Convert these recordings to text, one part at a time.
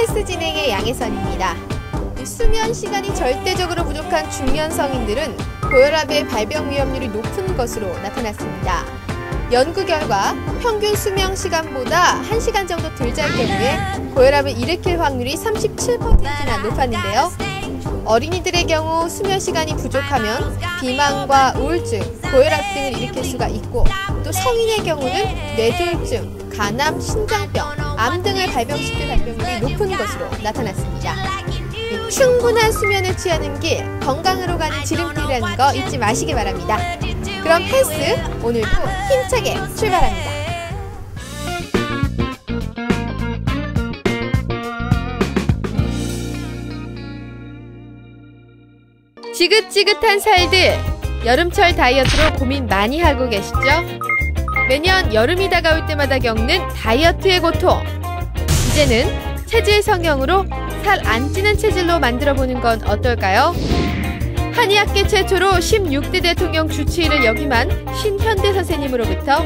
헬스 진행의 양혜선입니다. 수면 시간이 절대적으로 부족한 중년 성인들은 고혈압의 발병 위험률이 높은 것으로 나타났습니다. 연구 결과 평균 수면 시간보다 1시간 정도 덜 잘 경우에 고혈압을 일으킬 확률이 37%나 높았는데요. 어린이들의 경우 수면 시간이 부족하면 비만과 우울증, 고혈압 등을 일으킬 수가 있고, 또 성인의 경우는 뇌졸중, 간암, 심장병, 암 등을 발병시킬 발병률이 높은 것으로 나타났습니다. 충분한 수면을 취하는 게 건강으로 가는 지름길이라는 거 잊지 마시기 바랍니다. 그럼 헬스 오늘도 힘차게 출발합니다. 지긋지긋한 살들, 여름철 다이어트로 고민 많이 하고 계시죠? 매년 여름이 다가올 때마다 겪는 다이어트의 고통. 이제는 체질 성형으로 살 안 찌는 체질로 만들어보는 건 어떨까요? 한의학계 최초로 16대 대통령 주치의를 역임한 신현대 선생님으로부터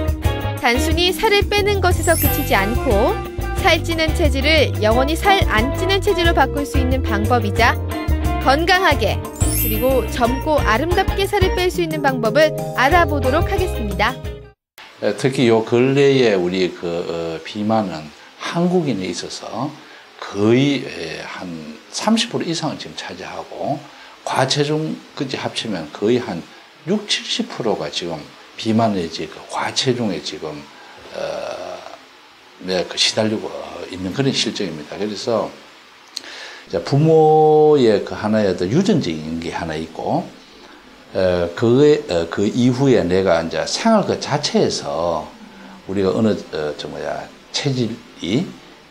단순히 살을 빼는 것에서 그치지 않고 살찌는 체질을 영원히 살 안 찌는 체질로 바꿀 수 있는 방법이자 건강하게 그리고 젊고 아름답게 살을 뺄 수 있는 방법을 알아보도록 하겠습니다. 특히 요 근래에 우리 비만은 한국인에 있어서 거의 한 30% 이상을 지금 차지하고 과체중까지 합치면 거의 한 60, 70%가 지금 비만의 과체중에 지금 시달리고 있는 그런 실정입니다. 그래서 부모의 하나의 어떤 유전적인 게 하나 있고, 그 이후에 내가 이제 생활 자체에서 우리가 어느 체질이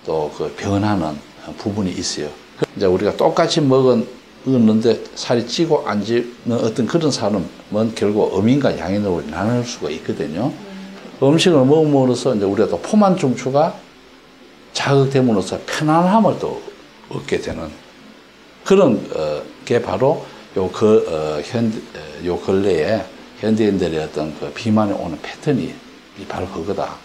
또 변하는 부분이 있어요. 이제 우리가 똑같이 먹었는데 살이 찌고 안 찌는 어떤 그런 사람은 결국 음인과 양인으로 나눌 수가 있거든요. 음식을 먹음으로써 이제 우리가 또 포만 중추가 자극됨으로써 편안함을 또 얻게 되는 그런 게 바로 요 근래에 현대인들의 어떤 비만에 오는 패턴이 바로 그거다.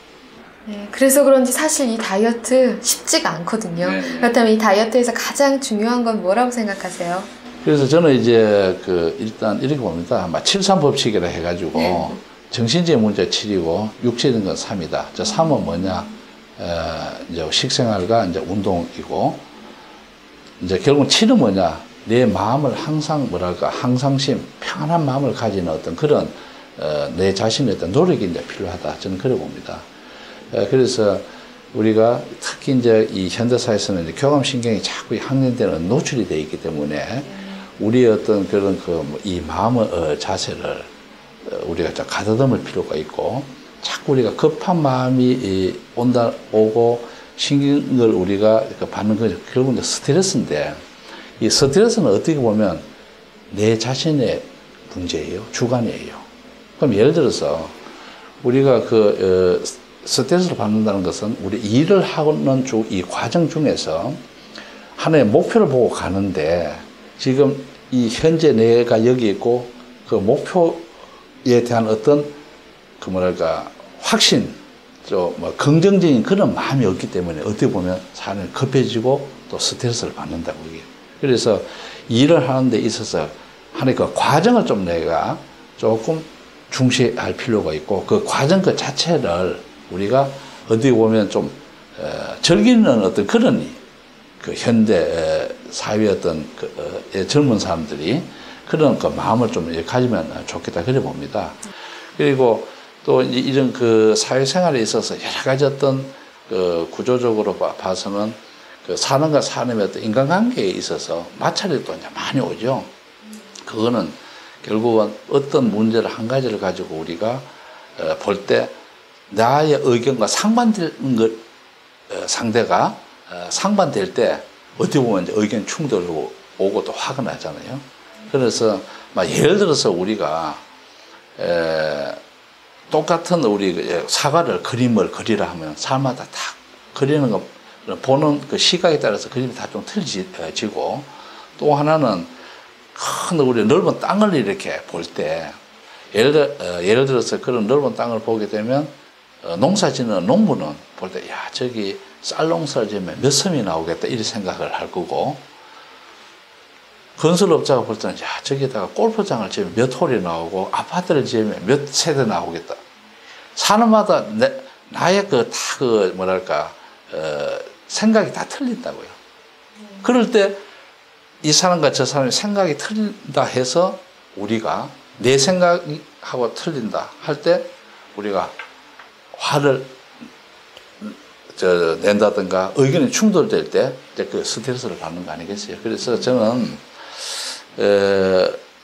네, 그래서 그런지 사실 이 다이어트 쉽지가 않거든요. 네. 그렇다면 이 다이어트에서 가장 중요한 건 뭐라고 생각하세요? 그래서 저는 이제 일단 이렇게 봅니다. 7-3법칙이라 해가지고 네. 정신적인 문제 7이고 육체적인 건 3이다. 저 3은 뭐냐? 이제 식생활과 이제 운동이고, 이제 결국 7은 뭐냐? 내 마음을 항상 항상심, 평안한 마음을 가지는 어떤 그런 내 자신의 어떤 노력이 이제 필요하다. 저는 그래 봅니다. 그래서 우리가 특히 이제 이 현대사에서는 이제 교감신경이 자꾸 항진되는 노출이 되어 있기 때문에 우리의 어떤 그런 이 마음의 자세를 우리가 좀 가다듬을 필요가 있고, 자꾸 우리가 급한 마음이 오고 신경을 우리가 받는 건 결국 이제 스트레스인데, 이 스트레스는 어떻게 보면 내 자신의 문제예요. 주관이에요. 그럼 예를 들어서 우리가 스트레스를 받는다는 것은 우리 일을 하는 이 과정 중에서 하나의 목표를 보고 가는데, 지금 이 현재 내가 여기 있고 그 목표에 대한 어떤 확신, 긍정적인 그런 마음이 없기 때문에 어떻게 보면 사람이 급해지고 또 스트레스를 받는다고 이게. 그래서 일을 하는 데 있어서 하나의 그 과정을 좀 내가 조금 중시할 필요가 있고, 그 과정 그 자체를 우리가 어떻게 보면 좀 즐기는 어떤 그런 현대 사회 어떤 젊은 사람들이 그런 마음을 좀 가지면 좋겠다 그래 봅니다. 그리고 또 이런 사회생활에 있어서 여러 가지 어떤 구조적으로 봐서는 사람과 사람의 어떤 인간관계에 있어서 마찰이 또 이제 많이 오죠. 그거는 결국은 어떤 문제를 한 가지를 가지고 우리가 볼 때 나의 의견과 상반되는 상대가 상반될 때 어떻게 보면 이제 의견 충돌이 오고 또 화가 나잖아요. 그래서 예를 들어서 우리가 똑같은 우리 사과를 그림을 그리라 하면 사람마다 다 그리는 거 보는 그 시각에 따라서 그림이 다 좀 틀리지고, 또 하나는 큰 우리 넓은 땅을 이렇게 볼 때 예를 들어서 그런 넓은 땅을 보게 되면 농사 짓는 농부는 볼 때 야 저기 쌀농사를 지으면 몇 섬이 나오겠다 이런 생각을 할 거고, 건설업자가 볼 때는 야 저기다가 골프장을 지으면 몇 홀이 나오고 아파트를 지으면 몇 세대 나오겠다. 사람마다 나의 뭐랄까 생각이 다 틀린다고요. 그럴 때 이 사람과 저 사람의 생각이 틀린다 해서 우리가 내 생각하고 틀린다 할 때 우리가 화를 낸다든가 의견이 충돌될 때 그 스트레스를 받는 거 아니겠어요? 그래서 저는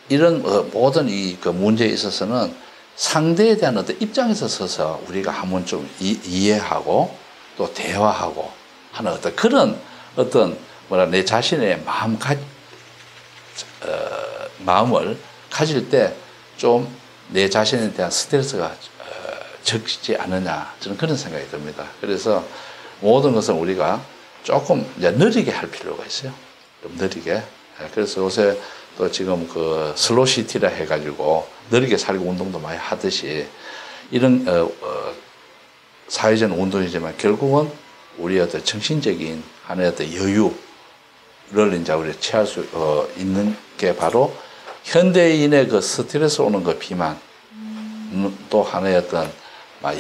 이런 모든 그 문제에 있어서는 상대에 대한 어떤 입장에서 서서 우리가 한번 좀 이해하고 또 대화하고 하는 어떤 그런 내 자신의 마음을 가질 때 좀 내 자신에 대한 스트레스가 적지 않느냐, 저는 그런 생각이 듭니다. 그래서 모든 것을 우리가 조금 이제 느리게 할 필요가 있어요. 좀 느리게. 그래서 요새 또 지금 그 슬로시티라 해가지고 느리게 살고 운동도 많이 하듯이 이런 사회적 운동이지만 결국은 우리의 어떤 정신적인 하나의 어떤 여유를 이제 우리 취할 수 있는 게 바로 현대인의 그 스트레스 오는 그 비만 또 하나의 어떤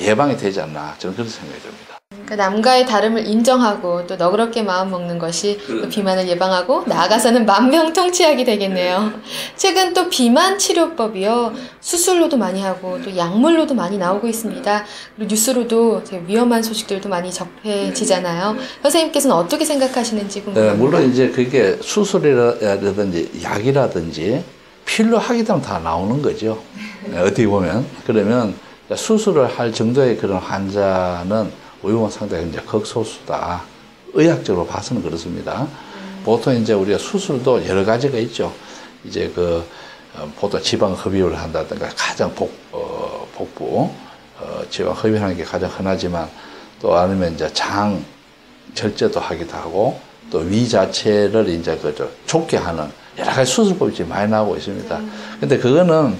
예방이 되지 않나, 저는 그런 생각이 듭니다. 그러니까 남과의 다름을 인정하고 또 너그럽게 마음 먹는 것이 또 비만을 예방하고 나아가서는 만병통치약이 되겠네요. 최근 또 비만 치료법이요, 수술로도 많이 하고 또 약물로도 많이 나오고 있습니다. 그리고 뉴스로도 위험한 소식들도 많이 접해지잖아요. 선생님께서는 어떻게 생각하시는지 궁금합니다. 네, 물론 이제 그게 수술이라든지 약이라든지 필요하기 때문에 다 나오는 거죠. 어떻게 보면. 그러면 수술을 할 정도의 그런 환자는 의혹은 상당히 이제 극소수다. 의학적으로 봐서는 그렇습니다. 보통 이제 우리가 수술도 여러 가지가 있죠. 이제 보통 지방 흡입을 한다든가 가장 복부 지방 흡입하는 게 가장 흔하지만, 또 아니면 이제 장 절제도 하기도 하고, 또 위 자체를 이제 좁게 하는 여러 가지 수술법이 많이 나오고 있습니다. 근데 그거는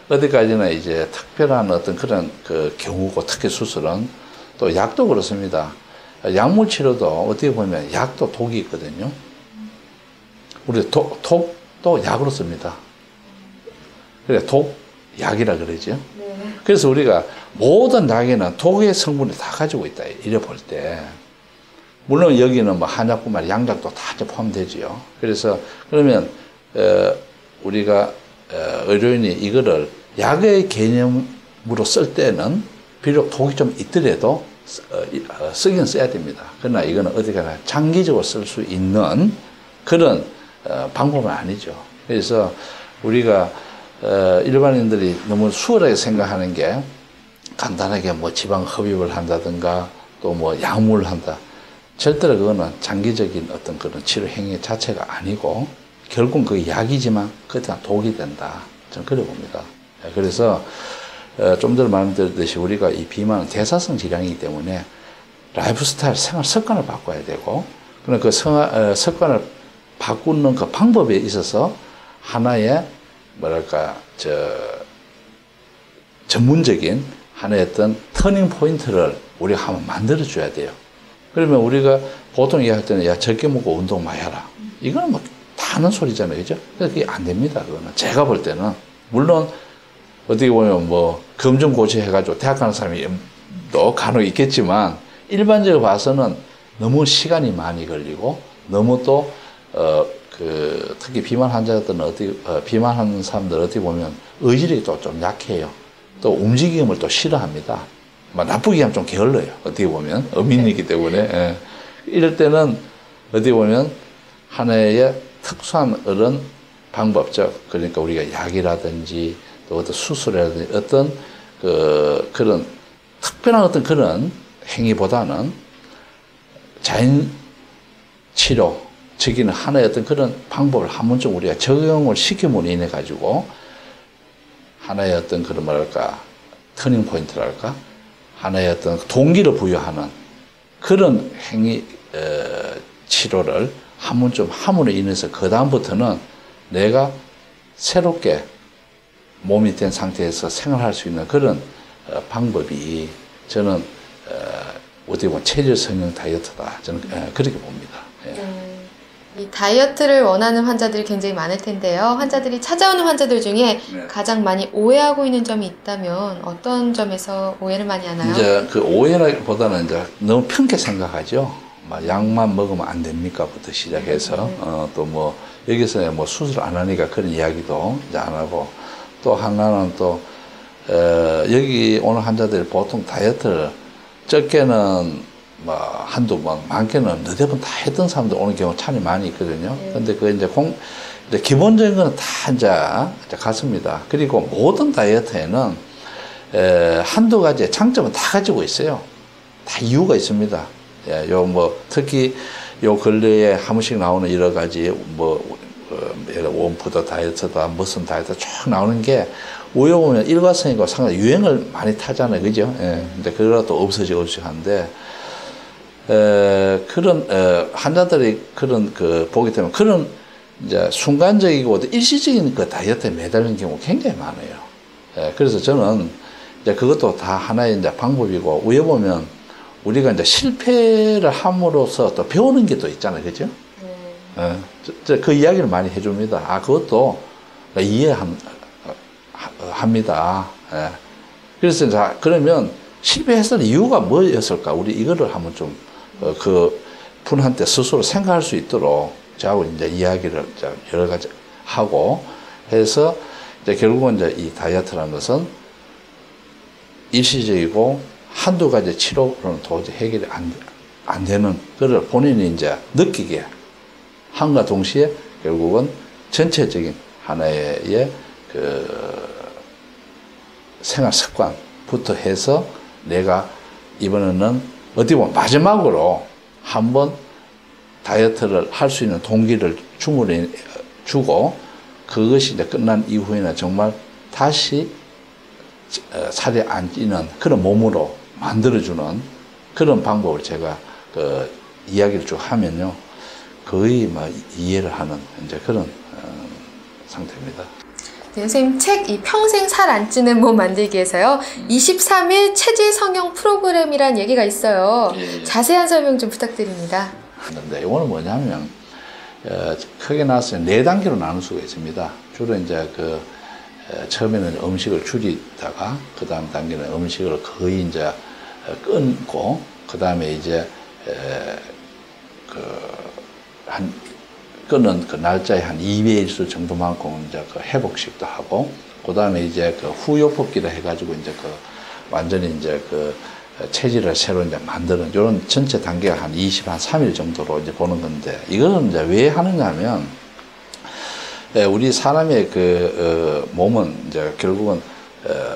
어디까지나 이제 특별한 어떤 그런 그 경우고, 특히 수술은 또 약도 그렇습니다. 약물 치료도 어떻게 보면 약도 독이 있거든요. 우리 독도 약으로 씁니다. 그래 독약이라 그러죠. 그래서 우리가 모든 약에는 독의 성분을 다 가지고 있다, 이래 볼 때. 물론 여기는 뭐 한약뿐만 아니라 양약도 다 포함되지요. 그래서 그러면 우리가 의료인이 이거를 약의 개념으로 쓸 때는 비록 독이 좀 있더라도 쓰긴 써야 됩니다. 그러나 이거는 어디가나 장기적으로 쓸 수 있는 그런 방법은 아니죠. 그래서 우리가 일반인들이 너무 수월하게 생각하는 게 간단하게 뭐 지방 흡입을 한다든가 또 뭐 약물을 한다. 절대로 그거는 장기적인 어떤 그런 치료 행위 자체가 아니고 결국은 그 약이지만 그게 독이 된다. 저는 그래 봅니다. 그래서 좀 전에 말씀드렸듯이 우리가 이 비만은 대사성 질환이기 때문에 라이프 스타일, 생활 습관을 바꿔야 되고, 그런 그 습관을 바꾸는 그 방법에 있어서 하나의 전문적인 하나의 어떤 터닝 포인트를 우리가 한번 만들어 줘야 돼요. 그러면 우리가 보통 얘기할 때는 야 적게 먹고 운동 많이 하라. 이거는 뭐 다 하는 소리잖아요, 그죠? 그래서 그게 안 됩니다. 그거는 제가 볼 때는 물론 어떻게 보면 뭐 검정고시 해가지고 대학 가는 사람이 또 간혹 있겠지만 일반적으로 봐서는 너무 시간이 많이 걸리고 너무 또 특히 비만 환자들은 비만하는 사람들 어떻게 보면 의지력이 또 좀 약해요. 또 움직임을 또 싫어합니다. 나쁘게 하면 좀 게을러요. 어떻게 보면 어민이기 때문에. 예. 이럴 때는 어떻게 보면 하나의 특수한 어떤 방법적, 그러니까 우리가 약이라든지 또 어떤 수술이라든지 어떤 그런 특별한 어떤 그런 행위보다는 자연 치료 적인 하나의 어떤 그런 방법을 한 번쯤 우리가 적용을 시켜보니 인해 가지고 하나의 어떤 그런 터닝 포인트랄까, 하나의 어떤 동기를 부여하는 그런 행위 치료를 한 번쯤 함으로 인해서 그 다음부터는 내가 새롭게 몸이 된 상태에서 생활할 수 있는 그런 방법이 저는 어떻게 보면 체질 성형 다이어트다. 저는 그렇게 봅니다. 이 다이어트를 원하는 환자들이 굉장히 많을 텐데요. 환자들이 찾아오는 환자들 중에 가장 많이 오해하고 있는 점이 있다면 어떤 점에서 오해를 많이 하나요? 이제 그 오해라기보다는 이제 너무 편게 생각하죠. 막 약만 먹으면 안 됩니까?부터 시작해서 또 뭐 여기서 뭐 수술 안 하니까 그런 이야기도 이제 안 하고 또 하나는 또 여기 오는 환자들이 보통 다이어트를 적게는 뭐 한두 번, 많게는 너댓 번 다 했던 사람들 오는 경우 참 많이 있거든요. 근데 그 이제 기본적인 거는 다 이제 같습니다. 그리고 모든 다이어트에는 한두 가지의 장점은 다 가지고 있어요. 다 이유가 있습니다. 예, 요 뭐 특히 요 근래에 한 번씩 나오는 여러 가지 원푸드 다이어트다, 무슨 다이어트 쭉 나오는 게 우여 보면 일과성이고 상당히 유행을 많이 타잖아요, 그죠? 예, 근데 그거라도 없어지고 하는데. 그런 환자들이 그런 보기 때문에 그런 이제 순간적이고 일시적인 그 다이어트에 매달리는 경우가 굉장히 많아요. 그래서 저는 이제 그것도 다 하나의 이제 방법이고 위에 보면 우리가 이제 실패를 함으로써 또 배우는 게 또 있잖아요, 그죠? 그 이야기를 많이 해줍니다. 아, 그것도 이해합니다. 그래서 자, 그러면 실패했을 이유가 뭐였을까? 우리 이거를 한번 좀 그 분한테 스스로 생각할 수 있도록 저하고 이제 이야기를 여러 가지 하고 해서 이제 결국은 이제 이 다이어트라는 것은 일시적이고 한두 가지 치료로는 도저히 해결이 안 되는 그걸 본인이 이제 느끼게 함과 동시에 결국은 전체적인 하나의 그 생활 습관부터 해서 내가 이번에는 어떻게 보면 마지막으로 한번 다이어트를 할 수 있는 동기를 주고 그것이 이제 끝난 이후에는 정말 다시 살이 안 찌는 그런 몸으로 만들어주는 그런 방법을 제가 이야기를 쭉 하면요. 거의 막 이해를 하는 이제 그런 상태입니다. 네, 선생님 책 이 평생 살 안 찌는 몸 만들기 위해서요. 23일 체질 성형 프로그램이란 얘기가 있어요. 예. 자세한 설명 좀 부탁드립니다. 근데 이거는 뭐냐면 크게 나서 4단계로 나눌 수가 있습니다. 주로 이제 처음에는 음식을 줄이다가 그 다음 단계는 음식을 거의 이제 끊고 그 다음에 이제 끊는 그 날짜에 한 2배일수 정도만큼 이제 회복식도 하고, 그 다음에 이제 후요법기라 해가지고 이제 완전히 이제 체질을 새로 이제 만드는 이런 전체 단계가 한 23일 정도로 이제 보는 건데, 이거는 이제 왜 하느냐 하면, 우리 사람의 몸은 이제 결국은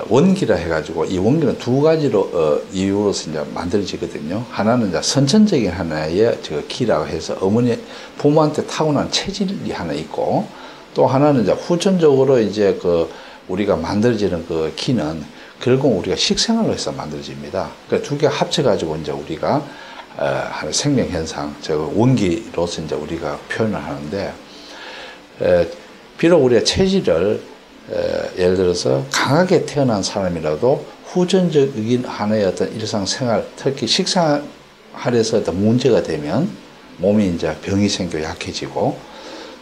원기라 해가지고 이 원기는 두 가지로 이유로서 이제 만들어지거든요. 하나는 이제 선천적인 하나의 기라고 해서 부모한테 타고난 체질이 하나 있고, 또 하나는 이제 후천적으로 이제 우리가 만들어지는 기는 결국 우리가 식생활로 해서 만들어집니다. 그 두 개 합쳐가지고 이제 우리가 하는 생명 현상, 원기로서 이제 우리가 표현을 하는데, 비록 우리가 체질을 예를 들어서 강하게 태어난 사람이라도 후천적인 하나의 어떤 일상생활, 특히 식생활에서 어떤 문제가 되면 몸이 이제 병이 생겨 약해지고,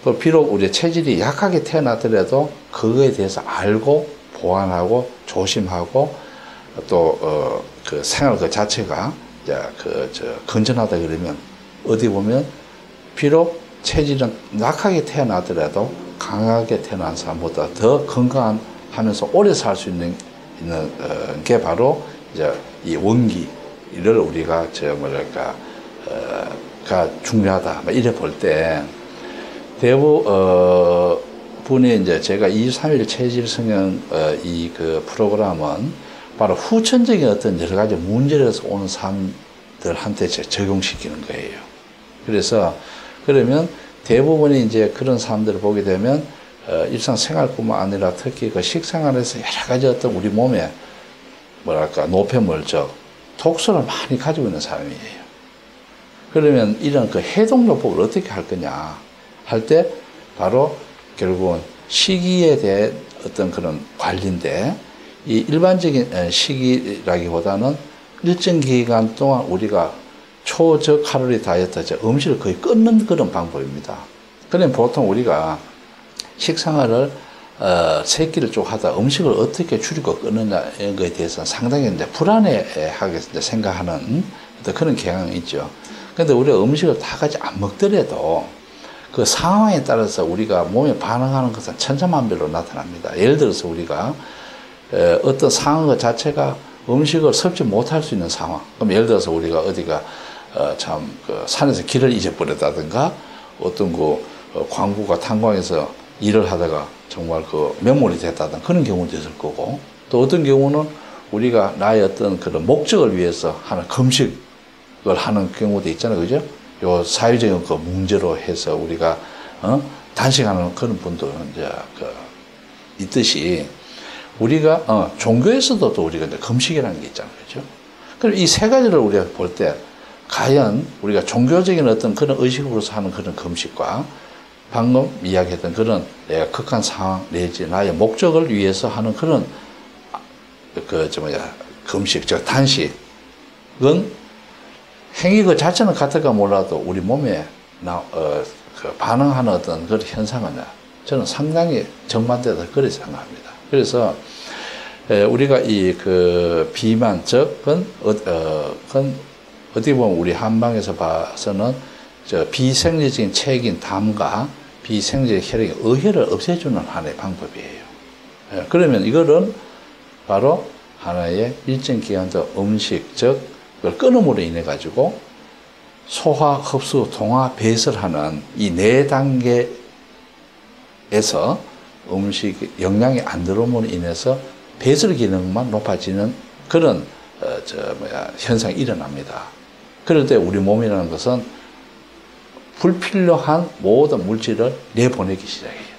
또 비록 우리 체질이 약하게 태어나더라도 그거에 대해서 알고 보완하고 조심하고 또 생활 자체가 이제 건전하다 그러면 어디 보면 비록 체질은 약하게 태어나더라도 강하게 태어난 사람보다 더 건강하면서 오래 살 수 있는 게 바로 이제 이 원기를 우리가 가 중요하다. 이래 볼 때 대부분이 이제 제가 23일 체질 성형 프로그램은 바로 후천적인 어떤 여러 가지 문제에서 오는 사람들한테 적용시키는 거예요. 그래서 그러면 대부분이 이제 그런 사람들을 보게 되면 일상생활뿐만 아니라 특히 식생활에서 여러 가지 어떤 우리 몸에 노폐물적 독소를 많이 가지고 있는 사람이에요. 그러면 이런 해독요법을 어떻게 할 거냐 할 때 바로 결국은 식이에 대한 어떤 그런 관리인데, 이 일반적인 식이라기보다는 일정 기간 동안 우리가 초저칼로리 다이어트, 음식을 거의 끊는 그런 방법입니다. 그러면 보통 우리가 식생활을 세 끼를 쭉 하다 음식을 어떻게 줄이고 끊느냐에 대해서는 상당히 이제 불안해하게 생각하는 그런 경향이 있죠. 근데 우리가 음식을 다 같이 안 먹더라도 그 상황에 따라서 우리가 몸에 반응하는 것은 천차만별로 나타납니다. 예를 들어서 우리가 어떤 상황 자체가 음식을 섭취 못할 수 있는 상황. 그럼 예를 들어서 우리가 어디가 그 산에서 길을 잊어버렸다든가 어떤 그 광부가 탄광에서 일을 하다가 정말 그 명물이 됐다든 그런 경우도 있을 거고, 또 어떤 경우는 우리가 나의 어떤 그런 목적을 위해서 하는 금식을 하는 경우도 있잖아요. 그죠? 요 사회적인 그 문제로 해서 우리가 단식하는 그런 분도 이제 있듯이 우리가 종교에서도 또 우리가 이제 금식이라는 게 있잖아요. 그죠? 그럼 이 세 가지를 우리가 볼 때 과연 우리가 종교적인 어떤 그런 의식으로서 하는 그런 금식과 방금 이야기했던 그런 내가 극한 상황 내지 나의 목적을 위해서 하는 그런 금식, 즉 단식은 행위 그 자체는 같을까 몰라도 우리 몸에 반응하는 어떤 그런 현상은 저는 상당히 정반대다 그렇게 생각합니다. 그래서 우리가 이 그 비만, 즉은 어떻게 보면 우리 한방에서 봐서는 비생리적인 체액인 담과 비생리적 혈액의 의혈을 없애주는 하나의 방법이에요. 그러면 이거는 바로 하나의 일정 기간 동안 음식, 즉 그걸 끊음으로 인해 가지고 소화, 흡수, 동화, 배설을 하는 이 네 단계에서 음식 영양이 안 들어옴으로 인해서 배설 기능만 높아지는 그런 현상이 일어납니다. 그럴 때 우리 몸이라는 것은 불필요한 모든 물질을 내보내기 시작해요.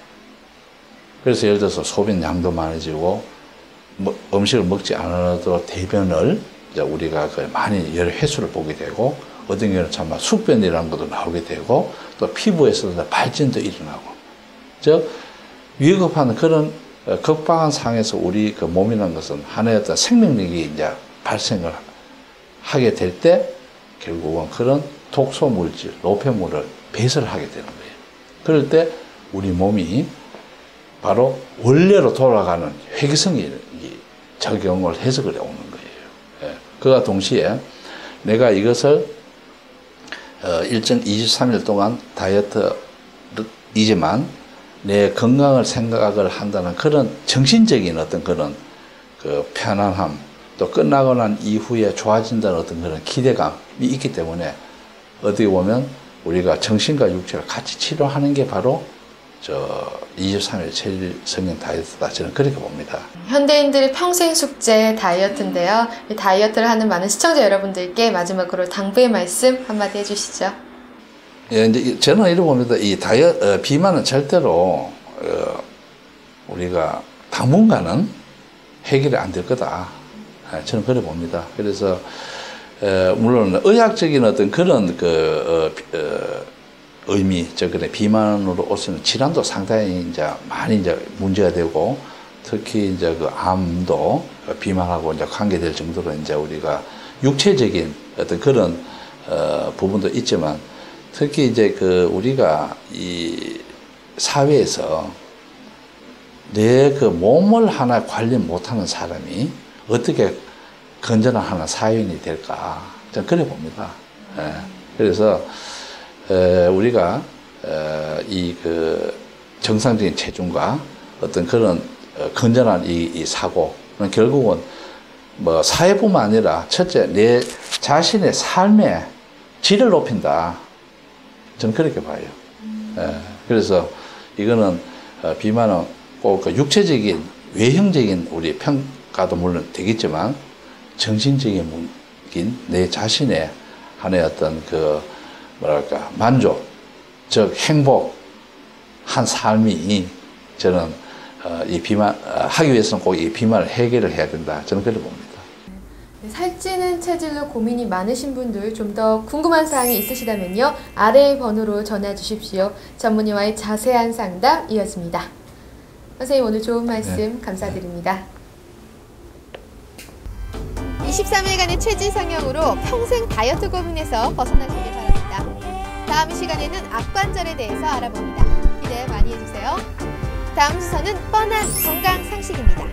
그래서 예를 들어서 소변 양도 많아지고 음식을 먹지 않아도 대변을 이제 우리가 많이 여러 횟수를 보게 되고, 어떤 경우는 정말 숙변이라는 것도 나오게 되고, 또 피부에서도 발진도 일어나고, 즉 위급한 그런 극박한 상황에서 우리 그 몸이라는 것은 하나의 어떤 생명력이 이제 발생을 하게 될 때 결국은 그런 독소 물질, 노폐물을 배설하게 되는 거예요. 그럴 때 우리 몸이 바로 원래로 돌아가는 회귀성이 적용을 해서 그래 오는 거예요. 그와 동시에 내가 이것을 일정 23일 동안 다이어트이지만 내 건강을 생각을 한다는 그런 정신적인 어떤 그런 그 편안함, 또 끝나고 난 이후에 좋아진다는 어떤 그런 기대감이 있기 때문에 어떻게 보면 우리가 정신과 육체를 같이 치료하는 게 바로 23일 체질 성형 다이어트다. 저는 그렇게 봅니다. 현대인들의 평생 숙제 다이어트인데요. 이 다이어트를 하는 많은 시청자 여러분들께 마지막으로 당부의 말씀 한마디 해주시죠. 예, 이제 저는 이렇게 봅니다. 이 비만은 절대로 우리가 당분간은 해결이 안 될 거다. 저는 그래 봅니다. 그래서 물론 의학적인 어떤 그런 의미, 즉 비만으로 올 수 있는 질환도 상당히 이제 많이 이제 문제가 되고, 특히 이제 그 암도 비만하고 이제 관계될 정도로 이제 우리가 육체적인 어떤 그런 부분도 있지만, 특히 이제 우리가 이 사회에서 내 그 몸을 하나 관리 못하는 사람이 어떻게 건전한 하나 사회인이 될까? 저는 그래 봅니다. 그래서 우리가 이 정상적인 체중과 어떤 그런 건전한 이 사고는 결국은 뭐 사회뿐만 아니라 첫째 내 자신의 삶의 질을 높인다. 저는 그렇게 봐요. 그래서 이거는 비만은 꼭 육체적인 외형적인 우리 평가도 물론 되겠지만 정신적인 내 자신의 하나의 어떤 만족, 즉 행복한 삶이 저는 이 비만 하기 위해서는 꼭 이 비만을 해결을 해야 된다. 저는 그렇게 봅니다. 살찌는 체질로 고민이 많으신 분들, 좀 더 궁금한 사항이 있으시다면요, 아래의 번호로 전화 주십시오. 전문의와의 자세한 상담 이어집니다. 선생님, 오늘 좋은 말씀 감사드립니다. 23일간의 체질 성형으로 평생 다이어트 고민에서 벗어나시길 바랍니다. 다음 이 시간에는 악관절에 대해서 알아봅니다. 기대 많이 해주세요. 다음 순서는 뻔한 건강 상식입니다.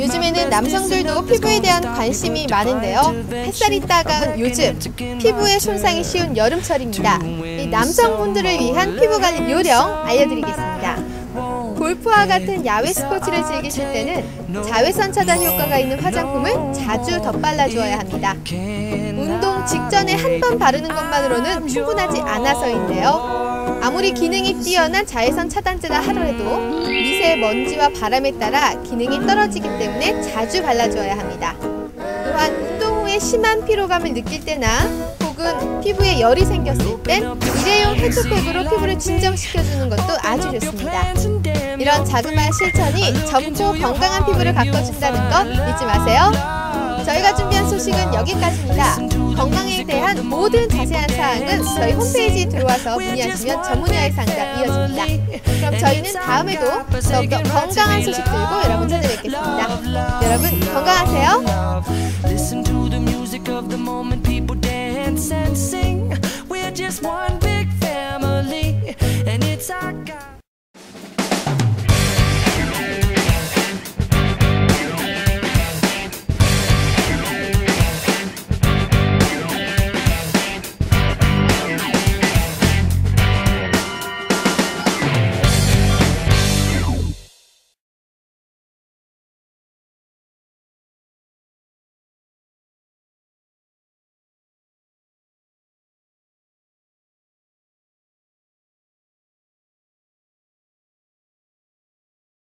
요즘에는 남성들도 피부에 대한 관심이 많은데요. 햇살이 따가운 요즘, 피부에 손상이 쉬운 여름철입니다. 이 남성분들을 위한 피부관리 요령 알려드리겠습니다. 골프와 같은 야외 스포츠를 즐기실 때는 자외선 차단 효과가 있는 화장품을 자주 덧발라주어야 합니다. 운동 직전에 한 번 바르는 것만으로는 충분하지 않아서인데요. 아무리 기능이 뛰어난 자외선 차단제라 하더라도 미세먼지와 바람에 따라 기능이 떨어지기 때문에 자주 발라줘야 합니다. 또한 운동 후에 심한 피로감을 느낄 때나 혹은 피부에 열이 생겼을 땐 일회용 헤드팩으로 피부를 진정시켜주는 것도 아주 좋습니다. 이런 자그마한 실천이 젊고 건강한 피부를 가꿔준다는 것 잊지 마세요. 저희가 준비한 소식은 여기까지입니다. 건강에 대한 모든 자세한 사항은 저희 홈페이지에 들어와서 문의하시면 전문의와의 상담 이어집니다. 그럼 저희는 다음에도 더욱더 건강한 소식 들고 여러분 찾아뵙겠습니다. 여러분 건강하세요.